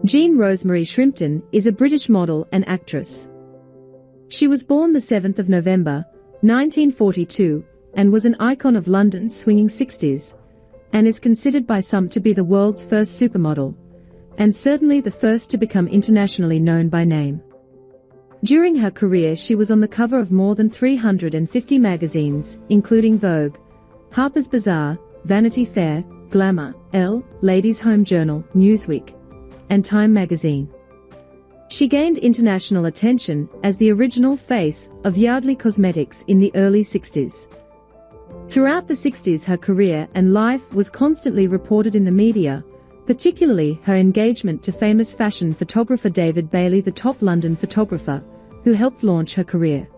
Jean Rosemary Shrimpton is a British model and actress. She was born the 7th of November, 1942, and was an icon of London's swinging 60s, and is considered by some to be the world's first supermodel, and certainly the first to become internationally known by name. During her career she was on the cover of more than 350 magazines, including Vogue, Harper's Bazaar, Vanity Fair, Glamour, Elle, Ladies' Home Journal, Newsweek, and Time magazine. She gained international attention as the original face of Yardley Cosmetics in the early 60s. Throughout the 60s her career and life was constantly reported in the media, particularly her engagement to famous fashion photographer David Bailey, the top London photographer, who helped launch her career.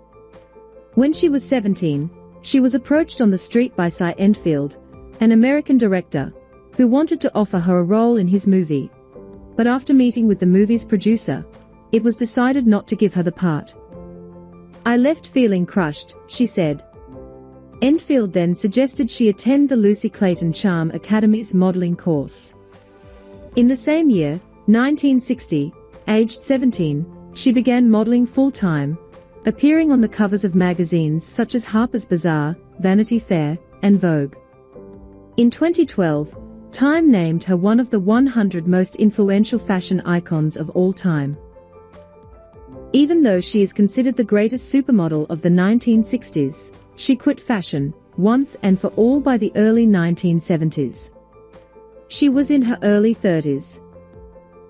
When she was 17, she was approached on the street by Cy Enfield, an American director, who wanted to offer her a role in his movie. But after meeting with the movie's producer, it was decided not to give her the part. "I left feeling crushed," she said. Enfield then suggested she attend the Lucy Clayton Charm Academy's modeling course. In the same year, 1960, aged 17, she began modeling full-time, appearing on the covers of magazines such as Harper's Bazaar, Vanity Fair, and Vogue. In 2012, Time named her one of the 100 most influential fashion icons of all time. Even though she is considered the greatest supermodel of the 1960s, she quit fashion, once and for all, by the early 1970s. She was in her early 30s.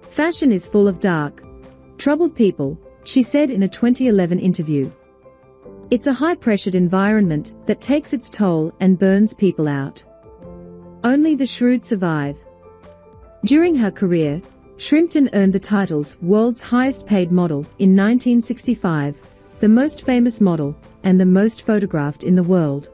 "Fashion is full of dark, troubled people," she said in a 2011 interview. "It's a high-pressured environment that takes its toll and burns people out. Only the shrewd survive." During her career, Shrimpton earned the titles World's Highest Paid Model in 1965, the most famous model, and the most photographed in the world.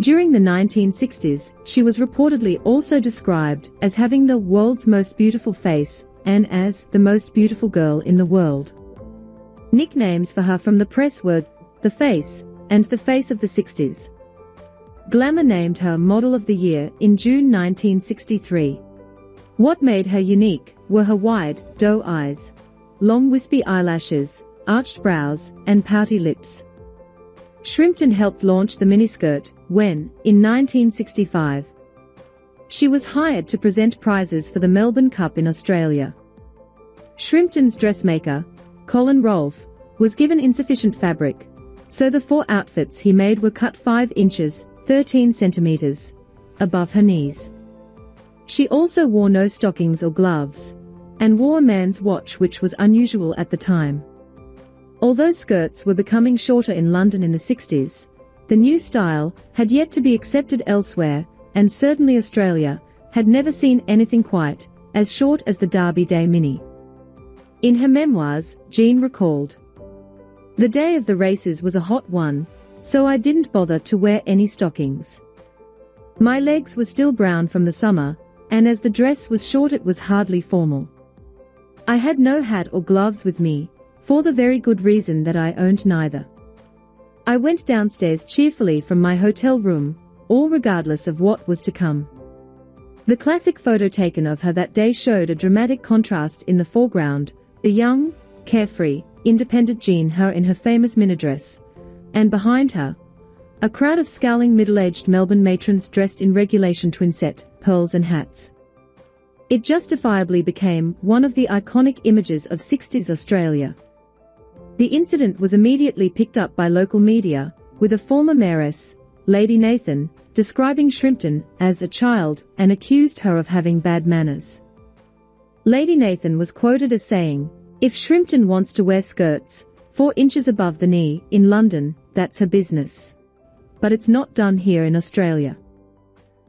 During the 1960s, she was reportedly also described as having the world's most beautiful face, and as the most beautiful girl in the world. Nicknames for her from the press were The Face and The Face of the 60s. Glamour named her Model of the Year in June 1963. What made her unique were her wide, doe eyes, long wispy eyelashes, arched brows, and pouty lips. Shrimpton helped launch the miniskirt when, in 1965, she was hired to present prizes for the Melbourne Cup in Australia. Shrimpton's dressmaker, Colin Rolfe, was given insufficient fabric, so the 4 outfits he made were cut 5 inches, 13 centimeters, above her knees. She also wore no stockings or gloves, and wore a man's watch, which was unusual at the time. Although skirts were becoming shorter in London in the 60s, the new style had yet to be accepted elsewhere, and certainly Australia had never seen anything quite as short as the Derby Day mini. In her memoirs, Jean recalled, "The day of the races was a hot one, so I didn't bother to wear any stockings. My legs were still brown from the summer, and as the dress was short it was hardly formal. I had no hat or gloves with me, for the very good reason that I owned neither. I went downstairs cheerfully from my hotel room, all regardless of what was to come." The classic photo taken of her that day showed a dramatic contrast. In the foreground, a young, carefree, independent Jean, her in her famous minidress, and behind her, a crowd of scowling middle-aged Melbourne matrons dressed in regulation twinset, pearls and hats. It justifiably became one of the iconic images of 60s Australia. The incident was immediately picked up by local media, with a former mayoress, Lady Nathan, describing Shrimpton as a child and accused her of having bad manners. Lady Nathan was quoted as saying, "If Shrimpton wants to wear skirts 4 inches above the knee in London, that's her business. But it's not done here in Australia."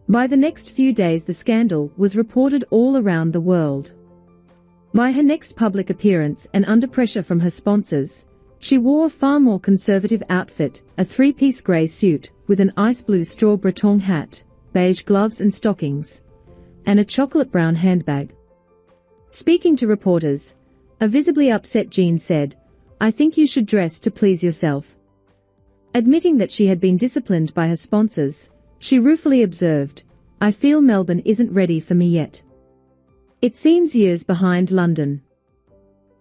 By the next few days the scandal was reported all around the world. By her next public appearance and under pressure from her sponsors, she wore a far more conservative outfit, a 3-piece grey suit with an ice blue straw Breton hat, beige gloves and stockings, and a chocolate brown handbag. Speaking to reporters, a visibly upset Jean said, "I think you should dress to please yourself." Admitting that she had been disciplined by her sponsors, she ruefully observed, "I feel Melbourne isn't ready for me yet." It seems years behind London.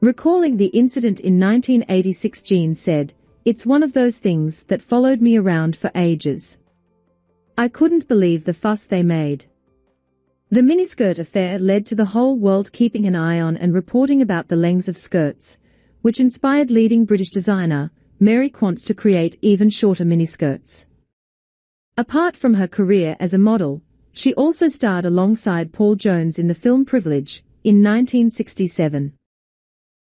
Recalling the incident in 1986, Jean said, "It's one of those things that followed me around for ages. I couldn't believe the fuss they made." The miniskirt affair led to the whole world keeping an eye on and reporting about the lengths of skirts, which inspired leading British designer, Mary Quant, to create even shorter miniskirts. Apart from her career as a model, she also starred alongside Paul Jones in the film Privilege, in 1967.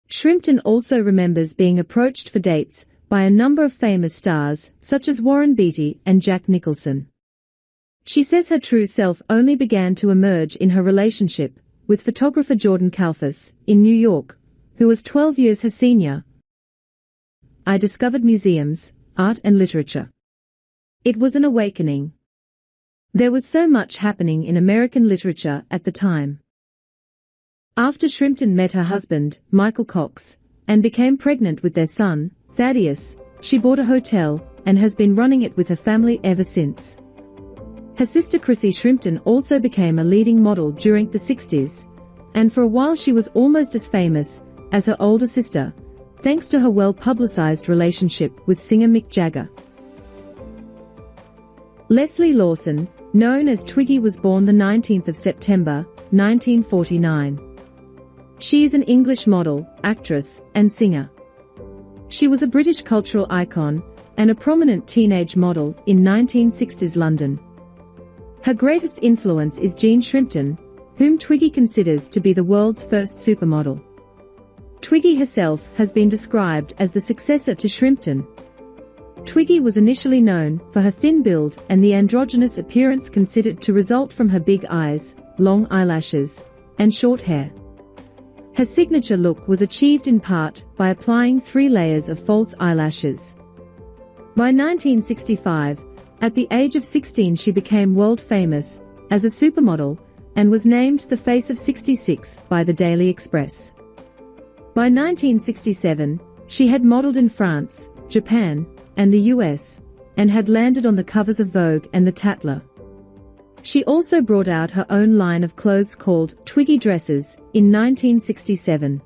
Shrimpton also remembers being approached for dates by a number of famous stars, such as Warren Beatty and Jack Nicholson. She says her true self only began to emerge in her relationship with photographer Jordan Kalfas, in New York, who was 12 years her senior. "I discovered museums, art and literature. It was an awakening. There was so much happening in American literature at the time." After Shrimpton met her husband, Michael Cox, and became pregnant with their son, Thaddeus, she bought a hotel and has been running it with her family ever since. Her sister Chrissy Shrimpton also became a leading model during the 60s, and for a while she was almost as famous as her older sister, thanks to her well-publicized relationship with singer Mick Jagger. Leslie Lawson, known as Twiggy, was born the 19th of September, 1949. She is an English model, actress, and singer. She was a British cultural icon and a prominent teenage model in 1960s London. Her greatest influence is Jean Shrimpton, whom Twiggy considers to be the world's first supermodel. Twiggy herself has been described as the successor to Shrimpton. Twiggy was initially known for her thin build and the androgynous appearance considered to result from her big eyes, long eyelashes, and short hair. Her signature look was achieved in part by applying 3 layers of false eyelashes. By 1965, at the age of 16, she became world famous as a supermodel and was named the Face of 66 by the Daily Express. By 1967, she had modeled in France, Japan, and the US, and had landed on the covers of Vogue and The Tatler. She also brought out her own line of clothes called Twiggy Dresses in 1967.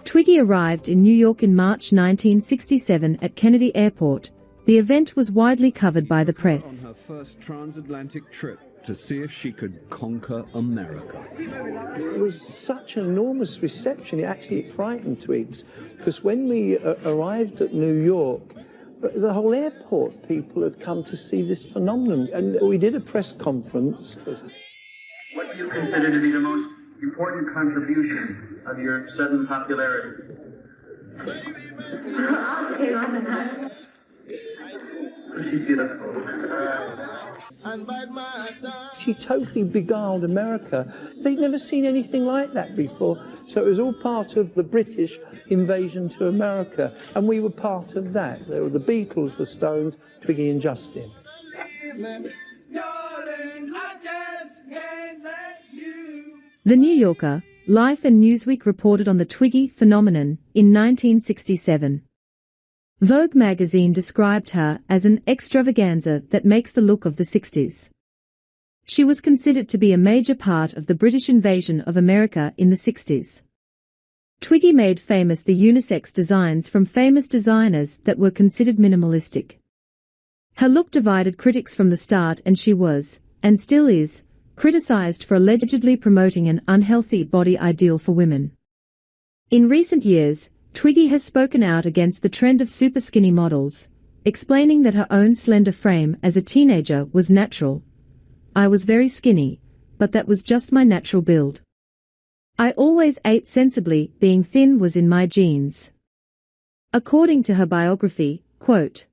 Twiggy arrived in New York in March 1967 at Kennedy Airport. The event was widely covered by the press. On her first transatlantic trip to see if she could conquer America. It was such an enormous reception, it actually frightened Twigs, because when we arrived at New York, the whole airport people had come to see this phenomenon, and we did a press conference. What do you consider to be the most important contribution of your sudden popularity? She's beautiful. She totally beguiled America. They'd never seen anything like that before. So it was all part of the British invasion to America, and we were part of that. There were the Beatles, the Stones, Twiggy and Justin. The New Yorker, Life and Newsweek reported on the Twiggy phenomenon in 1967. Vogue magazine described her as an extravaganza that makes the look of the 60s. She was considered to be a major part of the British invasion of America in the 60s. Twiggy made famous the unisex designs from famous designers that were considered minimalistic. Her look divided critics from the start, and she was, and still is, criticized for allegedly promoting an unhealthy body ideal for women. In recent years, Twiggy has spoken out against the trend of super skinny models, explaining that her own slender frame as a teenager was natural. "I was very skinny, but that was just my natural build. I always ate sensibly, being thin was in my genes." According to her biography, quote,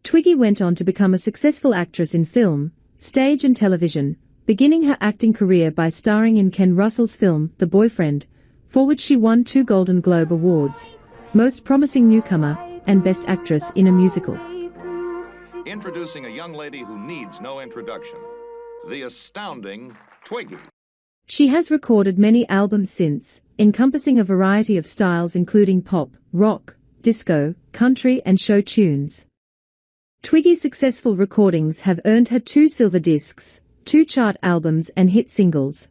Twiggy went on to become a successful actress in film, stage and television, beginning her acting career by starring in Ken Russell's film, The Boyfriend, for which she won 2 Golden Globe Awards, Most Promising Newcomer, and Best Actress in a Musical. Introducing a young lady who needs no introduction, the astounding Twiggy. She has recorded many albums since, encompassing a variety of styles including pop, rock, disco, country and show tunes. Twiggy's successful recordings have earned her 2 silver discs, 2 chart albums and hit singles.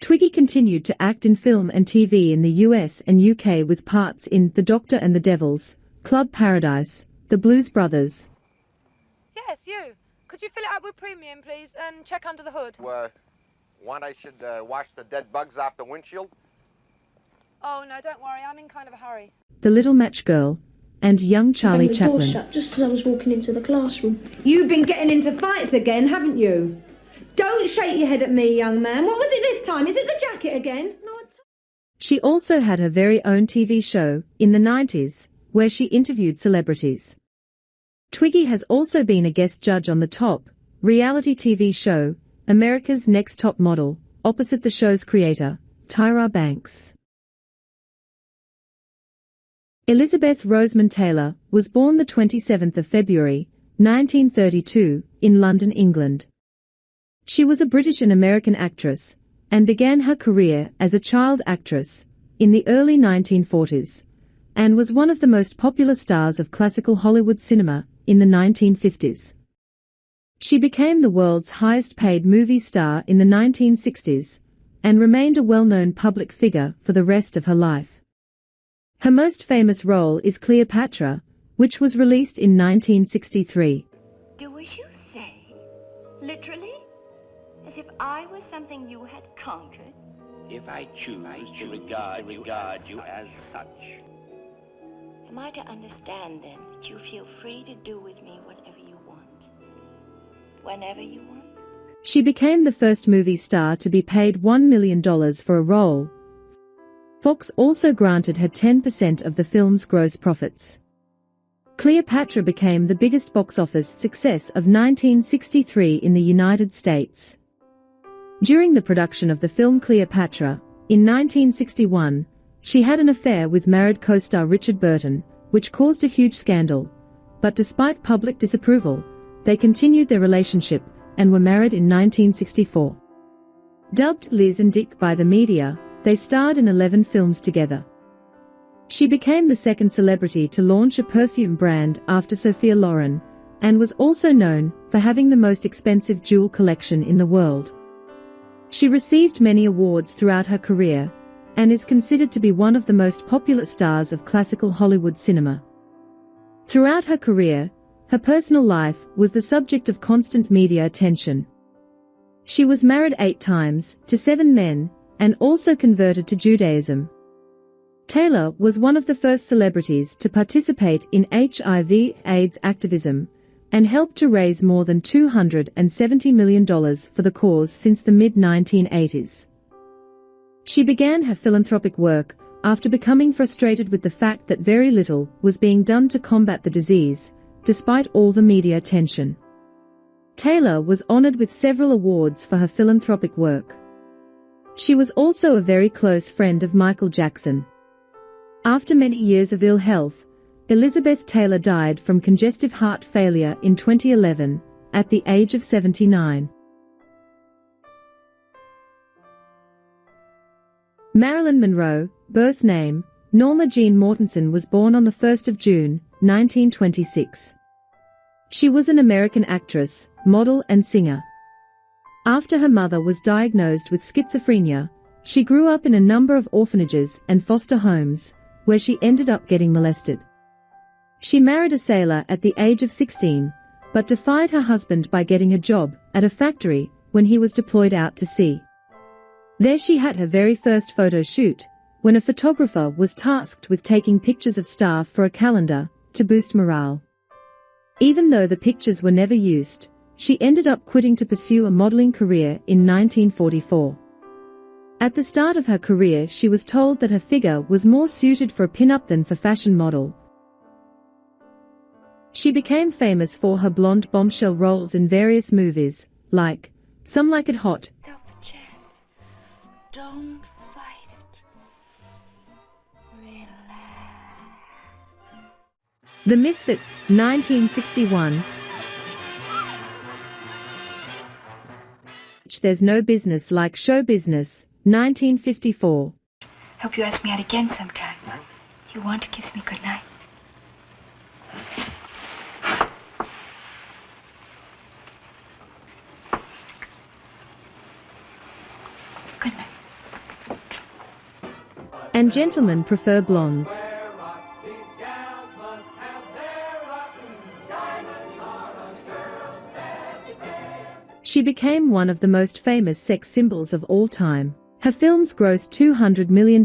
Twiggy continued to act in film and TV in the US and UK with parts in The Doctor and the Devils, Club Paradise, The Blues Brothers. Yes, you. Could you fill it up with premium, please, and check under the hood? One, I should wash the dead bugs off the windshield. Oh, no, don't worry. I'm in kind of a hurry. The Little Match Girl, and Young Charlie The door Chaplin. shut just as I was walking into the classroom. You've been getting into fights again, haven't you? Don't shake your head at me, young man. What was it this time? Is it the jacket again? No, She also had her very own TV show, in the 90s, where she interviewed celebrities. Twiggy has also been a guest judge on the Top reality TV show, America's Next Top Model, opposite the show's creator, Tyra Banks. Elizabeth Rosamond Taylor was born the 27th of February, 1932, in London, England. She was a British and American actress, and began her career as a child actress in the early 1940s, and was one of the most popular stars of classical Hollywood cinema in the 1950s. She became the world's highest-paid movie star in the 1960s, and remained a well-known public figure for the rest of her life. Her most famous role is Cleopatra, which was released in 1963. Do as you say? Literally? As if I was something you had conquered? If I choose to regard you as such. Am I to understand, then, that you feel free to do with me whatever you want? Whenever you want? She became the first movie star to be paid $1 million for a role. Fox also granted her 10% of the film's gross profits. Cleopatra became the biggest box office success of 1963 in the United States. During the production of the film Cleopatra, in 1961, she had an affair with married co-star Richard Burton, which caused a huge scandal. But despite public disapproval, they continued their relationship and were married in 1964. Dubbed Liz and Dick by the media, they starred in 11 films together. She became the second celebrity to launch a perfume brand after Sophia Loren, and was also known for having the most expensive jewel collection in the world. She received many awards throughout her career, and is considered to be one of the most popular stars of classical Hollywood cinema. Throughout her career, her personal life was the subject of constant media attention. She was married 8 times, to 7 men, and also converted to Judaism. Taylor was one of the first celebrities to participate in HIV/AIDS activism, and helped to raise more than $270 million for the cause since the mid-1980s. She began her philanthropic work after becoming frustrated with the fact that very little was being done to combat the disease, despite all the media attention. Taylor was honored with several awards for her philanthropic work. She was also a very close friend of Michael Jackson. After many years of ill health, Elizabeth Taylor died from congestive heart failure in 2011, at the age of 79. Marylin Monroe, birth name, Norma Jean Mortensen, was born on the 1st of June, 1926. She was an American actress, model and singer. After her mother was diagnosed with schizophrenia, she grew up in a number of orphanages and foster homes, where she ended up getting molested. She married a sailor at the age of 16, but defied her husband by getting a job at a factory when he was deployed out to sea. There she had her very first photo shoot, when a photographer was tasked with taking pictures of staff for a calendar, to boost morale. Even though the pictures were never used, she ended up quitting to pursue a modeling career in 1944. At the start of her career, she was told that her figure was more suited for a pin-up than for fashion model. She became famous for her blonde bombshell roles in various movies, like Some Like It Hot, Don't fight it. Relax. The Misfits, 1961. There's No Business Like Show Business, 1954. Hope you ask me out again sometime. You want to kiss me goodnight? Good night. And gentlemen prefer blondes. She became one of the most famous sex symbols of all time. Her films grossed $200 million,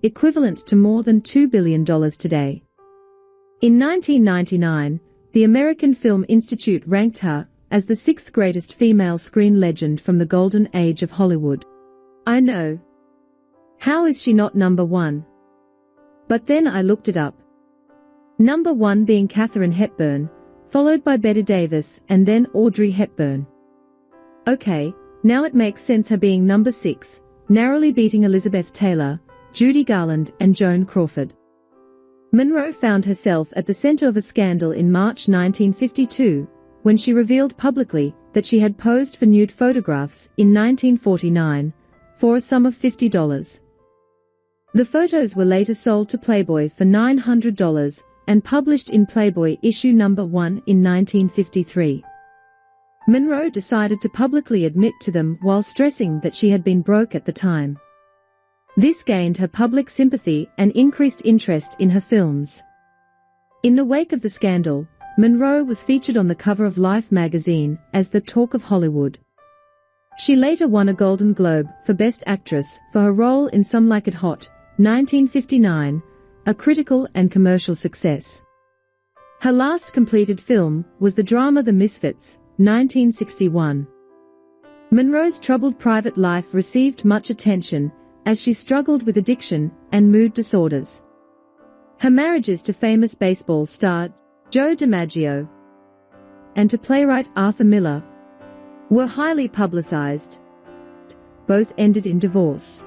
equivalent to more than $2 billion today. In 1999, the American Film Institute ranked her as the 6th greatest female screen legend from the golden age of Hollywood. I know. How is she not number 1? But then I looked it up. Number 1 being Katharine Hepburn, followed by Bette Davis and then Audrey Hepburn. Okay, now it makes sense her being number 6, narrowly beating Elizabeth Taylor, Judy Garland and Joan Crawford. Monroe found herself at the center of a scandal in March 1952, when she revealed publicly that she had posed for nude photographs in 1949 for a sum of $50. The photos were later sold to Playboy for $900 and published in Playboy issue number 1 in 1953. Monroe decided to publicly admit to them while stressing that she had been broke at the time. This gained her public sympathy and increased interest in her films. In the wake of the scandal, Monroe was featured on the cover of Life magazine as the talk of Hollywood. She later won a Golden Globe for Best Actress for her role in Some Like It Hot, 1959, a critical and commercial success. Her last completed film was the drama The Misfits, 1961. Monroe's troubled private life received much attention as she struggled with addiction and mood disorders. Her marriages to famous baseball star Joe DiMaggio and to playwright Arthur Miller were highly publicized. Both ended in divorce.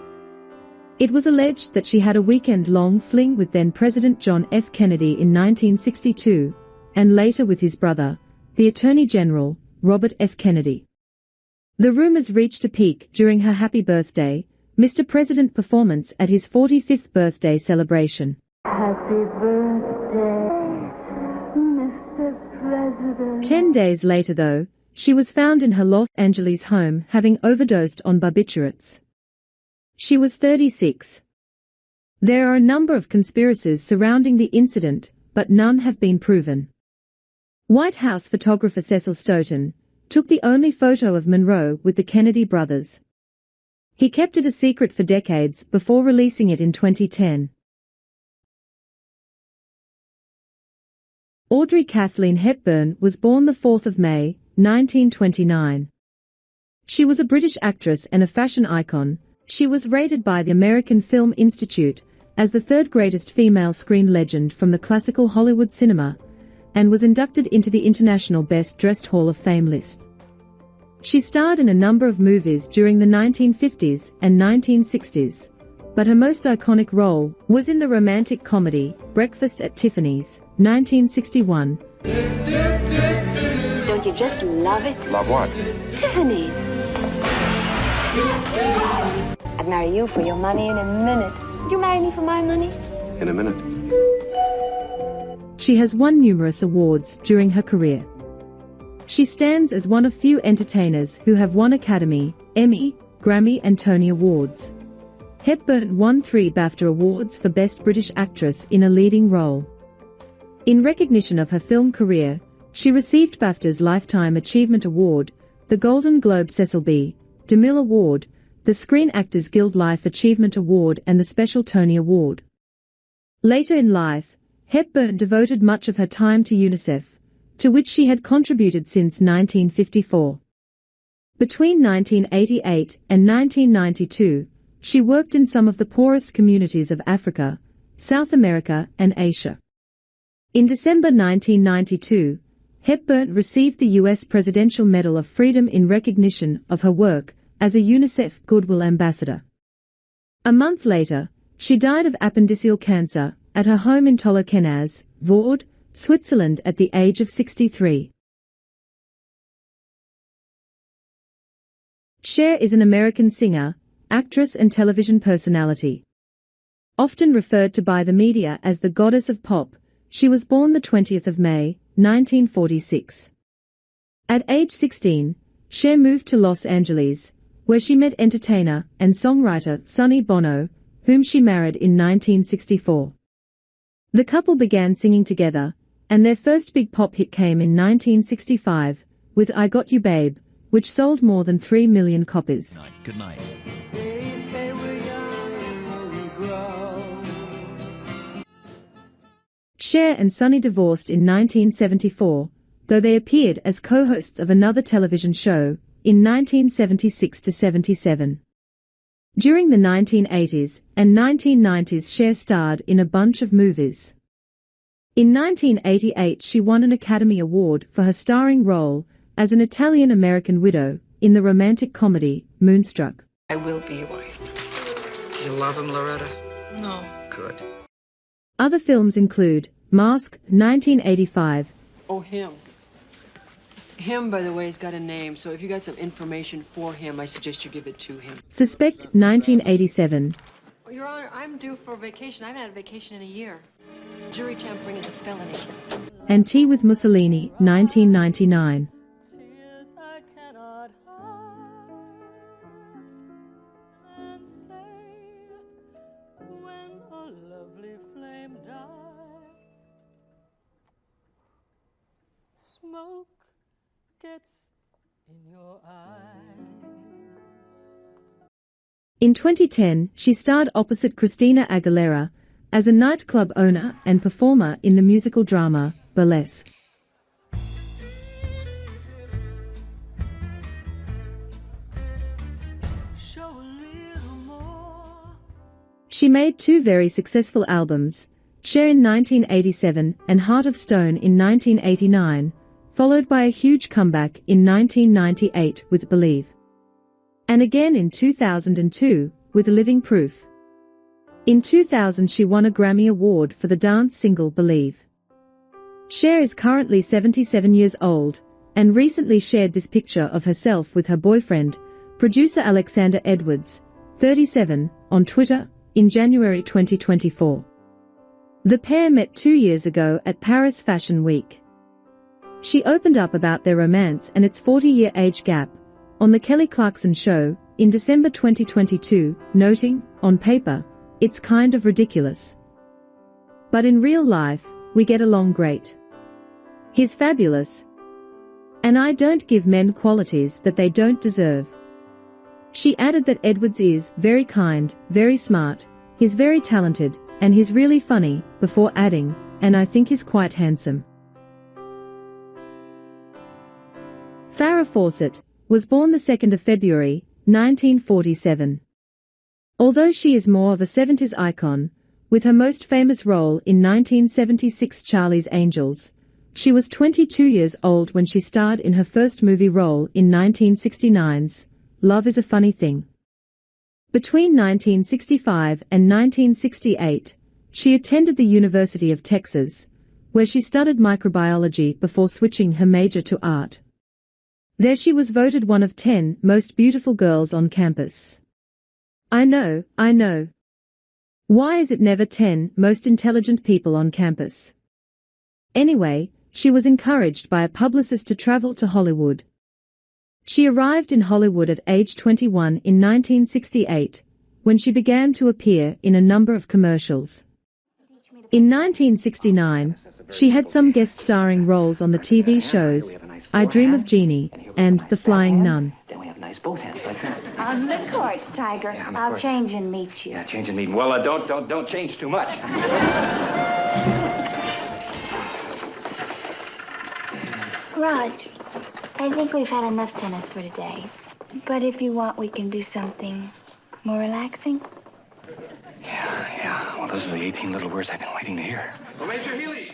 It was alleged that she had a weekend-long fling with then-President John F. Kennedy in 1962, and later with his brother, the Attorney General, Robert F. Kennedy. The rumors reached a peak during her Happy Birthday, Mr. President performance at his 45th birthday celebration. Happy birthday, Mr. President. 10 days later though, she was found in her Los Angeles home having overdosed on barbiturates. She was 36. There are a number of conspiracies surrounding the incident, but none have been proven. White House photographer Cecil Stoughton took the only photo of Monroe with the Kennedy brothers. He kept it a secret for decades before releasing it in 2010. Audrey Kathleen Hepburn was born the 4th of May, 1929. She was a British actress and a fashion icon. She was rated by the American Film Institute as the 3rd greatest female screen legend from the classical Hollywood cinema, and was inducted into the International Best Dressed Hall of Fame list. She starred in a number of movies during the 1950s and 1960s, but her most iconic role was in the romantic comedy Breakfast at Tiffany's, 1961. Don't you just love it? Love what? Tiffany's. I'd marry you for your money in a minute. Would you marry me for my money? In a minute. She has won numerous awards during her career. She stands as one of few entertainers who have won Academy, Emmy, Grammy and Tony Awards. Hepburn won 3 BAFTA Awards for Best British Actress in a Leading Role. In recognition of her film career, she received BAFTA's Lifetime Achievement Award, the Golden Globe Cecil B. DeMille Award, the Screen Actors Guild Life Achievement Award and the Special Tony Award. Later in life, Hepburn devoted much of her time to UNICEF, to which she had contributed since 1954. Between 1988 and 1992, she worked in some of the poorest communities of Africa, South America and Asia. In December 1992, Hepburn received the U.S. Presidential Medal of Freedom in recognition of her work as a UNICEF Goodwill Ambassador. A month later, she died of appendiceal cancer at her home in Tolleau-Kenaz, Vaud, Switzerland at the age of 63. Cher is an American singer, actress and television personality. Often referred to by the media as the goddess of pop, she was born the 20th of May, 1946. At age 16, Cher moved to Los Angeles, where she met entertainer and songwriter Sonny Bono, whom she married in 1964. The couple began singing together, and their first big pop hit came in 1965, with I Got You Babe, which sold more than 3 million copies. Good night. Cher and Sonny divorced in 1974, though they appeared as co-hosts of another television show in 1976–77. During the 1980s and 1990s, Cher starred in a bunch of movies. In 1988 she won an Academy Award for her starring role as an Italian-American widow in the romantic comedy Moonstruck. I will be your wife. You love him, Loretta? No. Good. Other films include Mask, 1985. Oh, him. Him, by the way, has got a name, so if you got some information for him, I suggest you give it to him. Suspect, 1987. Oh, Your Honor, I'm due for a vacation. I haven't had a vacation in a year. Jury tampering is a felony. And Tea with Mussolini, 1999. Smoke gets in your eyes. In 2010, she starred opposite Christina Aguilera as a nightclub owner and performer in the musical drama Burlesque. She made two very successful albums, Cher in 1987 and Heart of Stone in 1989, followed by a huge comeback in 1998 with Believe. And again in 2002 with Living Proof. In 2000 she won a Grammy Award for the dance single Believe. Cher is currently 77 years old and recently shared this picture of herself with her boyfriend, producer Alexander Edwards, 37, on Twitter in January 2024. The pair met 2 years ago at Paris Fashion Week. She opened up about their romance and its 40-year age gap on The Kelly Clarkson Show in December 2022, noting, on paper, it's kind of ridiculous. But in real life, we get along great. He's fabulous. And I don't give men qualities that they don't deserve. She added that Edwards is very kind, very smart, he's very talented, and he's really funny, before adding, and I think he's quite handsome. Farah Fawcett was born the 2nd of February, 1947. Although she is more of a 70s icon, with her most famous role in 1976 Charlie's Angels, she was 22 years old when she starred in her first movie role in 1969's Love is a Funny Thing. Between 1965 and 1968, she attended the University of Texas, where she studied microbiology before switching her major to art. There she was voted one of 10 most beautiful girls on campus. I know. Why is it never 10 most intelligent people on campus? Anyway, she was encouraged by a publicist to travel to Hollywood. She arrived in Hollywood at age 21 in 1968, when she began to appear in a number of commercials. In 1969, she had some guest starring roles on the TV shows I Dream of Jeannie and The Flying Nun. Then we have nice both hands like that. On the court, Tiger. Yeah, on the I'll court. change and meet you. Yeah, change and meet. Well, don't change too much. Raj, I think we've had enough tennis for today. But if you want, we can do something more relaxing. Yeah. Well, those are the 18 little words I've been waiting to hear. Major Healy!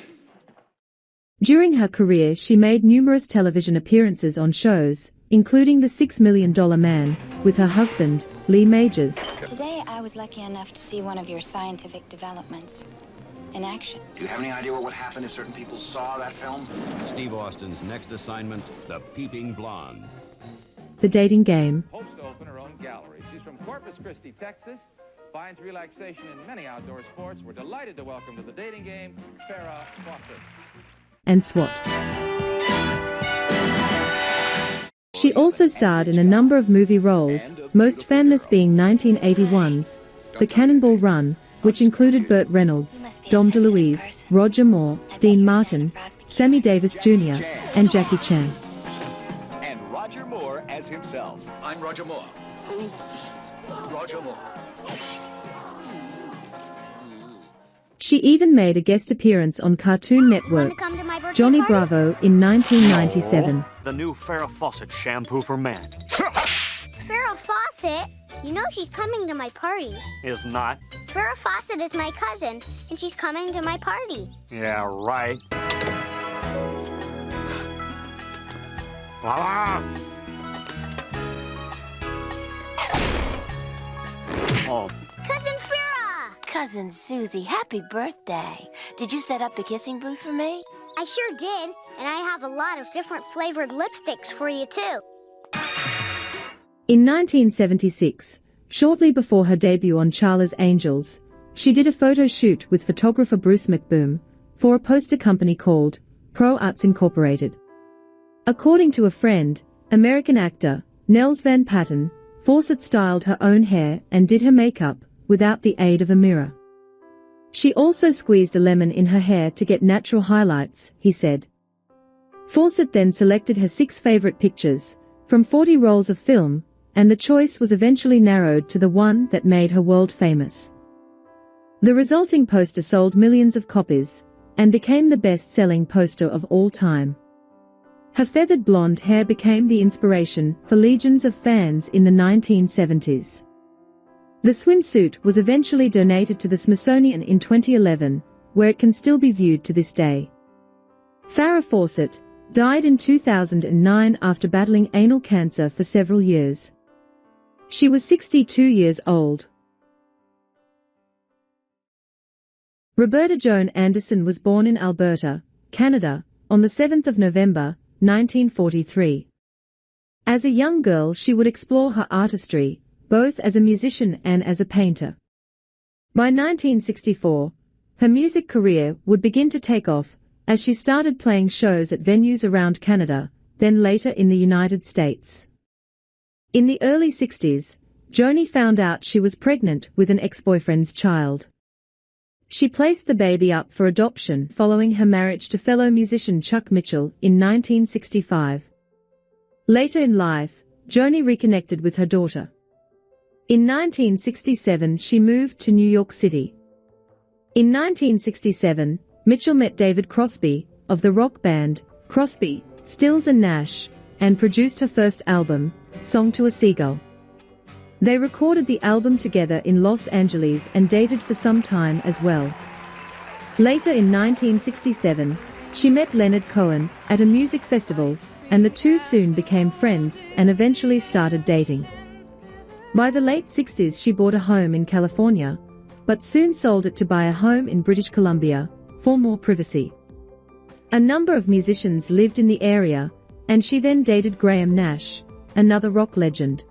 During her career she made numerous television appearances on shows, including The $6 Million Man, with her husband, Lee Majors. Today, I was lucky enough to see one of your scientific developments in action. Do you have any idea what would happen if certain people saw that film? Steve Austin's next assignment, The Peeping Blonde. The Dating Game. Hopes to open her own gallery. She's from Corpus Christi, Texas. Finds relaxation in many outdoor sports. We're delighted to welcome to The Dating Game, Farah Fawcett. And SWAT. She also starred in a number of movie roles, most famous being 1981's The Cannonball Run, which included Burt Reynolds, Dom DeLuise, Roger Moore, Dean Martin, Sammy Davis Jr., and Jackie Chan. And Roger Moore as himself. I'm Roger Moore. Roger Moore. She even made a guest appearance on Cartoon Network's Johnny Bravo in 1997. The new Farah Fawcett shampoo for men. Farah Fawcett? You know she's coming to my party. Is not. Farah Fawcett is my cousin, and she's coming to my party. Yeah, right. Ah! Oh. Cousin Farah! Cousin Susie, happy birthday. Did you set up the kissing booth for me? I sure did, and I have a lot of different flavored lipsticks for you, too. In 1976, shortly before her debut on Charlie's Angels, she did a photo shoot with photographer Bruce McBoom for a poster company called Pro Arts Incorporated. According to a friend, American actor Nels Van Patten, Fawcett styled her own hair and did her makeup without the aid of a mirror. She also squeezed a lemon in her hair to get natural highlights, he said. Fawcett then selected her 6 favorite pictures from 40 rolls of film, and the choice was eventually narrowed to the one that made her world famous. The resulting poster sold millions of copies and became the best-selling poster of all time. Her feathered blonde hair became the inspiration for legions of fans in the 1970s. The swimsuit was eventually donated to the Smithsonian in 2011, where it can still be viewed to this day. Farah Fawcett died in 2009 after battling anal cancer for several years. She was 62 years old. Roberta Joan Anderson was born in Alberta, Canada, on the 7th of November, 1943. As a young girl, she would explore her artistry, both as a musician and as a painter. By 1964, her music career would begin to take off, as she started playing shows at venues around Canada, then later in the United States. In the early 60s, Joni found out she was pregnant with an ex-boyfriend's child. She placed the baby up for adoption following her marriage to fellow musician Chuck Mitchell in 1965. Later in life, Joni reconnected with her daughter. In 1967, she moved to New York City. In 1967, Mitchell met David Crosby, of the rock band Crosby, Stills and Nash, and produced her first album, Song to a Seagull. They recorded the album together in Los Angeles and dated for some time as well. Later in 1967, she met Leonard Cohen at a music festival, and the two soon became friends and eventually started dating. By the late 60s, she bought a home in California, but soon sold it to buy a home in British Columbia for more privacy. A number of musicians lived in the area, and she then dated Graham Nash, another rock legend.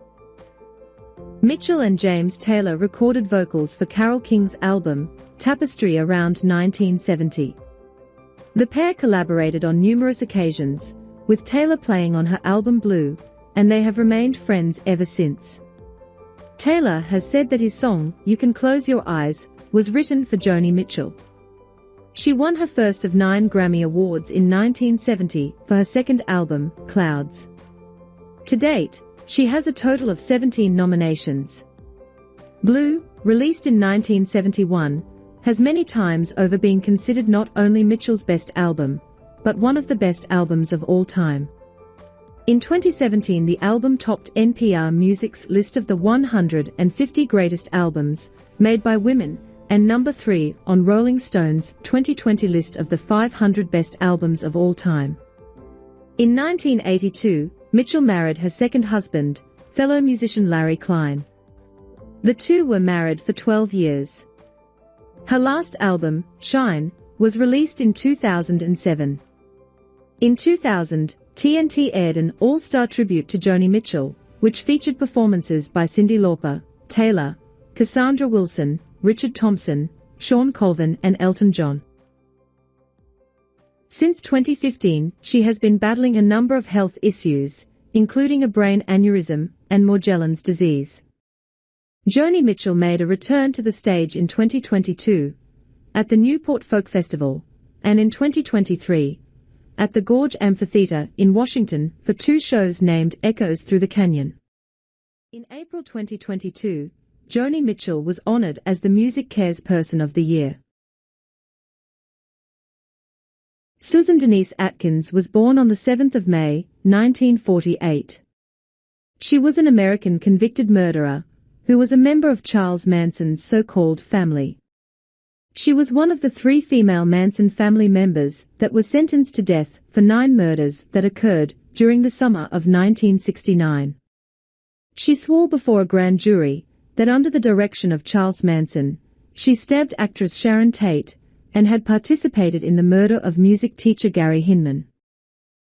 Mitchell and James Taylor recorded vocals for Carole King's album, Tapestry, around 1970. The pair collaborated on numerous occasions, with Taylor playing on her album Blue, and they have remained friends ever since. Taylor has said that his song, You Can Close Your Eyes, was written for Joni Mitchell. She won her first of 9 Grammy Awards in 1970 for her second album, Clouds. To date, she has a total of 17 nominations. Blue, released in 1971, has many times over been considered not only Mitchell's best album, but one of the best albums of all time. In 2017, the album topped NPR Music's list of the 150 greatest albums made by women, and number 3 on Rolling Stone's 2020 list of the 500 best albums of all time. In 1982, Mitchell married her second husband, fellow musician Larry Klein. The two were married for 12 years. Her last album, Shine, was released in 2007. In 2000, TNT aired an all-star tribute to Joni Mitchell, which featured performances by Cyndi Lauper, Taylor, Cassandra Wilson, Richard Thompson, Sean Colvin and Elton John. Since 2015, she has been battling a number of health issues, including a brain aneurysm and Morgellons disease. Joni Mitchell made a return to the stage in 2022 at the Newport Folk Festival, and in 2023 at the Gorge Amphitheater in Washington for 2 shows named Echoes Through the Canyon. In April 2022, Joni Mitchell was honored as the Music Cares Person of the Year. Susan Denise Atkins was born on the 7th of May, 1948. She was an American convicted murderer who was a member of Charles Manson's so-called family. She was one of the 3 female Manson family members that were sentenced to death for 9 murders that occurred during the summer of 1969. She swore before a grand jury that under the direction of Charles Manson, she stabbed actress Sharon Tate and had participated in the murder of music teacher Gary Hinman.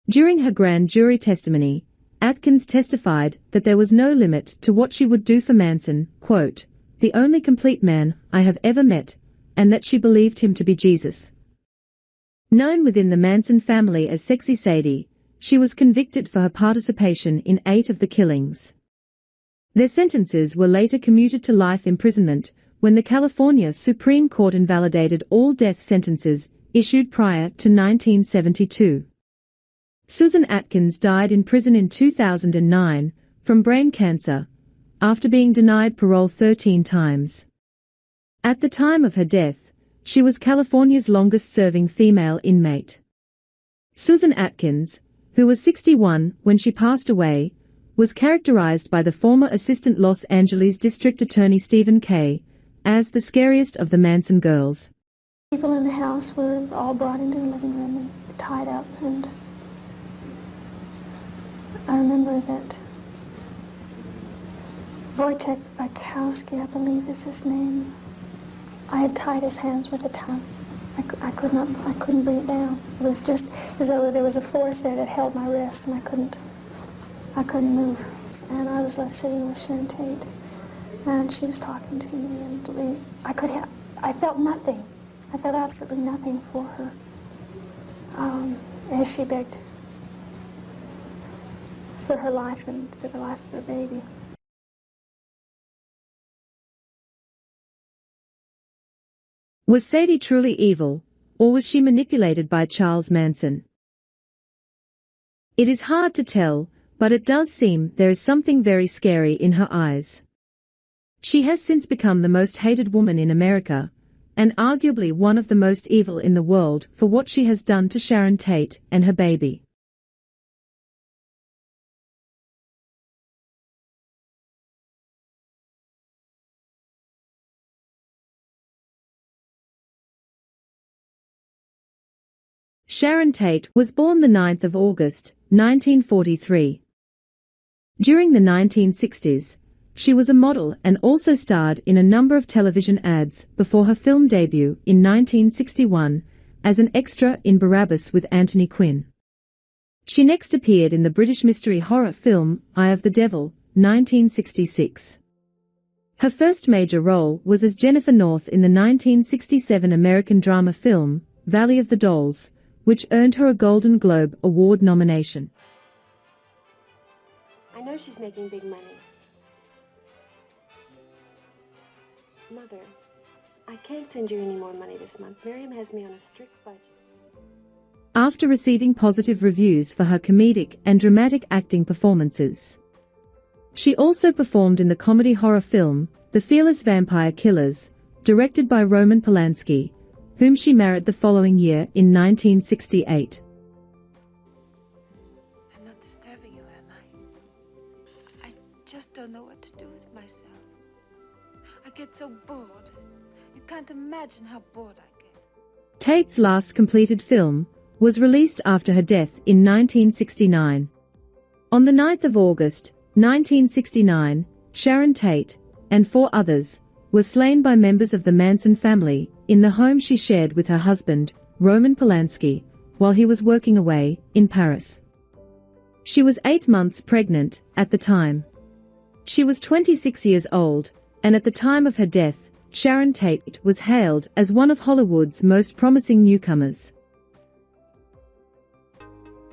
During her grand jury testimony, Atkins testified that there was no limit to what she would do for Manson, quote, "the only complete man I have ever met," and that she believed him to be Jesus. Known within the Manson family as Sexy Sadie, she was convicted for her participation in 8 of the killings. Their sentences were later commuted to life imprisonment when the California Supreme Court invalidated all death sentences issued prior to 1972. Susan Atkins died in prison in 2009 from brain cancer after being denied parole 13 times. At the time of her death, she was California's longest-serving female inmate. Susan Atkins, who was 61 when she passed away, was characterized by the former Assistant Los Angeles District Attorney Stephen Kay as the scariest of the Manson girls. People in the house were all brought into the living room and tied up, and I remember that Wojtek Bakowski, I believe is his name, I had tied his hands with a tongue. I couldn't bring it down. It was just as though there was a force there that held my wrist, and I couldn't move. And I was left sitting with Sharon Tate, and she was talking to me, and I felt nothing. I felt absolutely nothing for her as she begged for her life and for the life of her baby. Was Sadie truly evil, or was she manipulated by Charles Manson? It is hard to tell, but it does seem there is something very scary in her eyes. She has since become the most hated woman in America, and arguably one of the most evil in the world for what she has done to Sharon Tate and her baby. Sharon Tate was born the 9th of August, 1943. During the 1960s, she was a model and also starred in a number of television ads before her film debut in 1961 as an extra in Barabbas with Anthony Quinn. She next appeared in the British mystery horror film Eye of the Devil, 1966. Her first major role was as Jennifer North in the 1967 American drama film Valley of the Dolls, which earned her a Golden Globe Award nomination. I know she's making big money. Mother, I can't send you any more money this month. Miriam has me on a strict budget. After receiving positive reviews for her comedic and dramatic acting performances, she also performed in the comedy horror film The Fearless Vampire Killers, directed by Roman Polanski, whom she married the following year in 1968. I'm not disturbing you, am I? I just don't know what to do with myself. I get so bored. You can't imagine how bored I get. Tate's last completed film was released after her death in 1969. On the 9th of August, 1969, Sharon Tate and 4 others were slain by members of the Manson family in the home she shared with her husband, Roman Polanski, while he was working away in Paris. She was 8 months pregnant at the time. She was 26 years old, and at the time of her death, Sharon Tate was hailed as one of Hollywood's most promising newcomers.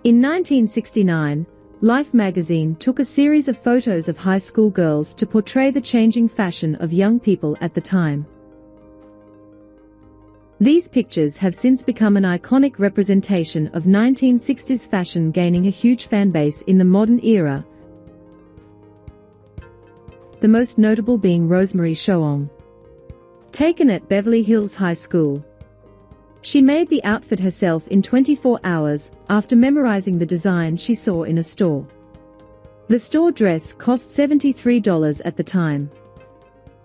In 1969, Life magazine took a series of photos of high school girls to portray the changing fashion of young people at the time. These pictures have since become an iconic representation of 1960s fashion, gaining a huge fan base in the modern era, the most notable being Rosemary Choong. Taken at Beverly Hills High School. She made the outfit herself in 24 hours, after memorizing the design she saw in a store. The store dress cost $73 at the time.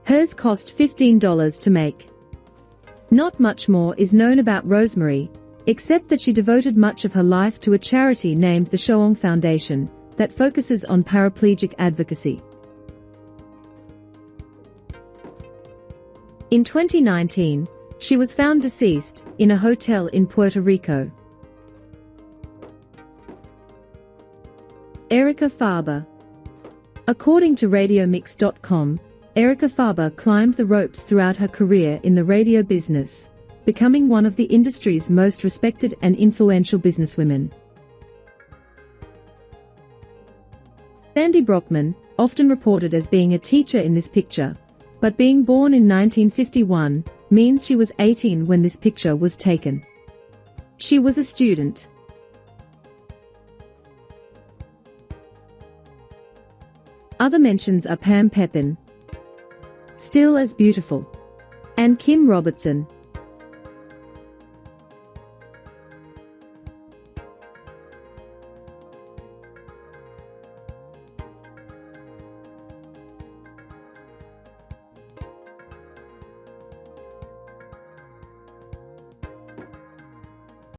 Hers cost $15 to make. Not much more is known about Rosemary, except that she devoted much of her life to a charity named the Choong Foundation, that focuses on paraplegic advocacy. In 2019, she was found deceased in a hotel in Puerto Rico. Erica Farber. According to RadioMix.com, Erica Farber climbed the ropes throughout her career in the radio business, becoming one of the industry's most respected and influential businesswomen. Sandy Brockman, often reported as being a teacher in this picture, but being born in 1951, means she was 18 when this picture was taken. She was a student. Other mentions are Pam Pepin, Still as Beautiful, and Kim Robertson.